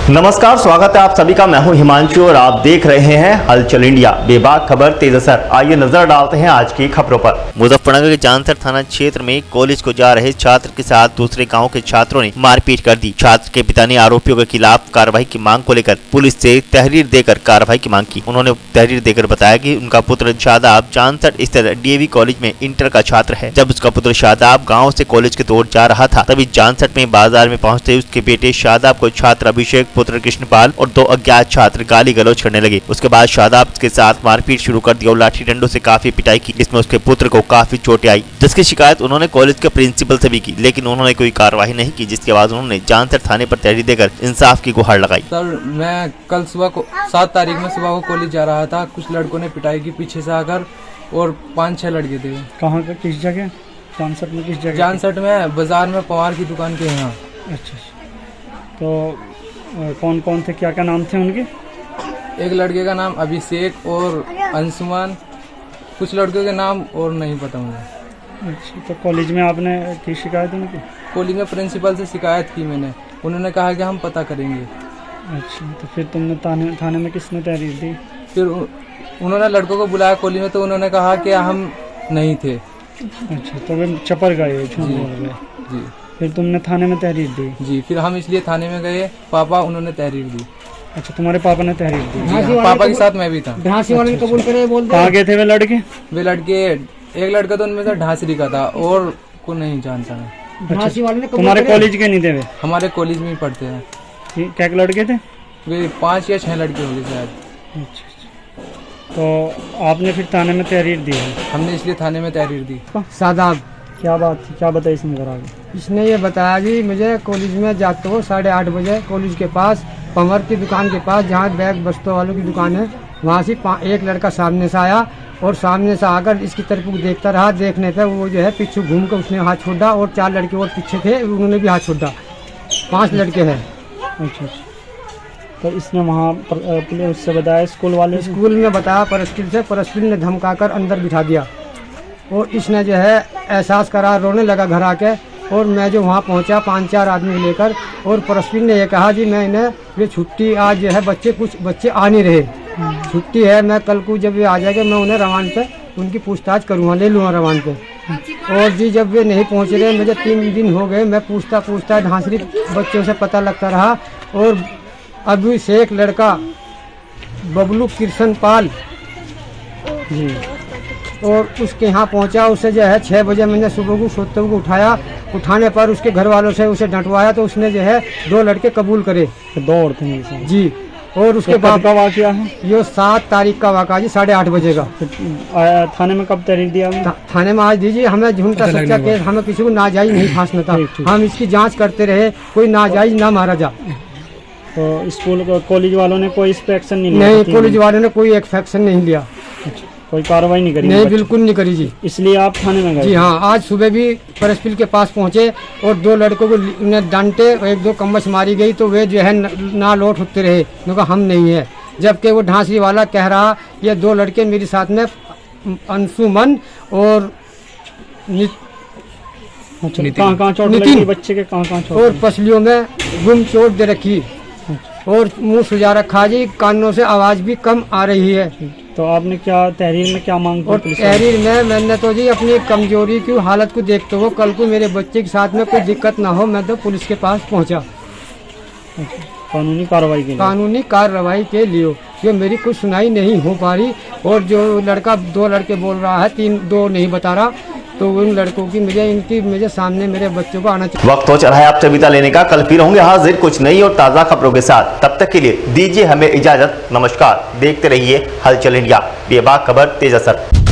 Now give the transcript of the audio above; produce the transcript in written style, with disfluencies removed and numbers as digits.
नमस्कार, स्वागत है आप सभी का। मैं हूं हिमांशु और आप देख रहे हैं हलचल इंडिया। बेबाक खबर तेज असर। आइए नजर डालते हैं आज की खबरों पर। मुजफ्फरनगर के जानसर थाना क्षेत्र में कॉलेज को जा रहे छात्र के साथ दूसरे गांव के छात्रों ने मारपीट कर दी। छात्र के पिता ने आरोपियों के खिलाफ कार्रवाई की मांग को लेकर पुलिस से तहरीर देकर कार्रवाई की मांग की। उन्होंने तहरीर देकर बताया कि उनका पुत्र शादाब जानसर स्थित डीएवी कॉलेज में इंटर का छात्र है। जब उसका पुत्र शादाब गाँव से कॉलेज की ओर जा रहा था, तभी जानसर में बाजार में पहुँचते उसके बेटे शादाब को छात्र अभिषेक पुत्र कृष्णपाल और दो अज्ञात छात्र गाली गलौज करने लगे। उसके बाद शादाब के साथ मारपीट शुरू कर दी और लाठी डंडों से काफी पिटाई की। इसमें उसके पुत्र को काफी चोटें आई, जिसकी शिकायत उन्होंने कॉलेज के प्रिंसिपल से भी की, लेकिन उन्होंने कोई कार्रवाई नहीं की, जिसके बाद उन्होंने जानसर थाने पर तहरीर देकर इंसाफ की गुहार लगाई। सर, मैं कल सुबह को 7 तारीख में सुबह को कॉलेज जा रहा था। कुछ लड़कों ने पिटाई की पीछे से आकर और 5-6 लड़के थे। कहाँ का, किस जगह? जानसठ में किस जगह? जानसठ में बाजार में पवार की दुकान के यहाँ। अच्छा, तो कौन कौन थे, क्या क्या नाम थे उनके? एक लड़के का नाम अभिषेक और अंशुमान, कुछ लड़कों के नाम और नहीं पता मुझे। अच्छा, तो कॉलेज में आपने की शिकायत उनकी? कॉलेज में प्रिंसिपल से शिकायत की मैंने। उन्होंने कहा कि हम पता करेंगे। अच्छा, तो फिर तुमने थाने में किसने तहरीर दी? फिर उन्होंने लड़कों को बुलाया कॉलेज में, तो उन्होंने कहा कि हम नहीं थे। अच्छा, तो वे चपर गए, झूठ बोल गए। जी। फिर तुमने थाने में तहरीर दी? जी, फिर हम इसलिए थाने में गए। पापा उन्होंने तहरीर दी। अच्छा, तुम्हारे पापा ने तहरीर दी? हाँ, पापा के साथ मैं भी था। ढांसी वाले कबूल करे बोल। कहाँ गए थे वे लड़के? वे लड़के, एक लड़का तो उनमें से ढांसरी का था और को नहीं जानता मैं। अच्छा, तुम्हारे कॉलेज के नहीं थे वे? हमारे कॉलेज में ही पढ़ते हैं। क्या लड़के थे? वे 5 या 6 लड़के होंगे शायद। अच्छा, तो आपने फिर थाने में तहरीर दी है? हमने इसलिए थाने में तहरीर दी। शादाब, क्या बात थी, क्या बताई इसने घर आगे? इसने ये बताया जी, मुझे कॉलेज में जाते हो 8:30 बजे कॉलेज के पास पमर की दुकान के पास, जहाँ बैग बस्तों वालों की दुकान है, वहाँ से एक लड़का सामने से आया और सामने से आकर इसकी तरफ देखता रहा। देखने पे वो जो है पीछे घूम कर उसने हाथ छोड़ा और 4 लड़के और पीछे थे, उन्होंने भी हाथ छोड़ा। 5 लड़के हैं। अच्छा, तो इसने वहाँ पुलिस उससे बताया, स्कूल वाले स्कूल में बताया परस्पिल से, परस्पिल ने धमकाकर अंदर बिठा दिया और इसने जो है एहसास करा, रोने लगा घर आके। और मैं जो वहाँ पहुँचा 5-4 आदमी लेकर, और परस्पिल ने ये कहा जी मैं इन्हें ये छुट्टी आज जो है कुछ बच्चे आ नहीं रहे, छुट्टी है, मैं कल को जब ये आ जाएगा मैं उन्हें रवान पे उनकी पूछताछ करूँगा, ले लूँगा रवान पे। और जी जब वे नहीं पहुँच रहे, मुझे 3 दिन हो गए, मैं पूछता ढांसरी बच्चों से पता लगता रहा। और अभी से एक लड़का बबलू कृष्णपाल जी, और उसके यहाँ पहुँचा। उसे जो है 6 बजे मैंने सुबह को सोते हुए उठाया। उठाने पर उसके घर वालों से उसे डंटवाया, तो उसने जो है 2 लड़के कबूल करे। 2 औरतें मेरे साथ जी। और उसके बाद का वाकया है ये 7 तारीख का वाकया जी, 8:30 बजे का। थाने में कब तहरीर दिया? थाने में आज दीजिए, हमें झूठा सच्चा केस, हमें किसी को नाजायज नहीं फांसना था। हम इसकी जाँच करते रहे, कोई नाजायज ना मारा जा। तो स्कूल कॉलेज वालों ने कोई इस पे एक्शन नहीं लिया? नहीं, कॉलेज वालों ने कोई एक्शन नहीं लिया। अच्छा, कोई कार्रवाई नहीं करी? नहीं, बिल्कुल नहीं करी जी। इसलिए आप थाने में गए? जी हाँ, आज सुबह भी परस्पिल के पास पहुँचे और 2 लड़कों को उन्हें डांटे, 1-2 कम्बस मारी गई, तो वे जो है ना लौट होते रहे, उन्होंने कहा हम नहीं है। जबकि वो ढांसी वाला कह रहा ये 2 लड़के मेरे साथ में अंशुमन और कहाँ चोट लगी बच्चे के? कहाँ चोट? और पसलियों में गुम चोट दे रखी और मुंह सुजा रखा जी, कानों से आवाज़ भी कम आ रही है। तो आपने क्या तहरीर में क्या मांग की? और तहरीर में मैंने तो जी अपनी कमजोरी की हालत को देखते हुए, कल को मेरे बच्चे के साथ में कोई दिक्कत ना हो, मैं तो पुलिस के पास पहुंचा। कानूनी कार्रवाई के लिए? कानूनी कार्रवाई के लिए जो मेरी कुछ सुनाई नहीं हो पा रही। और जो लड़का 2 लड़के बोल रहा है, 2 नहीं बता रहा, तो उन लड़कों की मुझे सामने मेरे बच्चों को आना चाहिए। वक्त हो चला है आपसे विदा लेने का। कल फिर होंगे हाजिर कुछ नई और ताज़ा खबरों के साथ। तब तक के लिए दीजिए हमें इजाजत। नमस्कार, देखते रहिए हलचल इंडिया। बेबाक खबर तेज असर।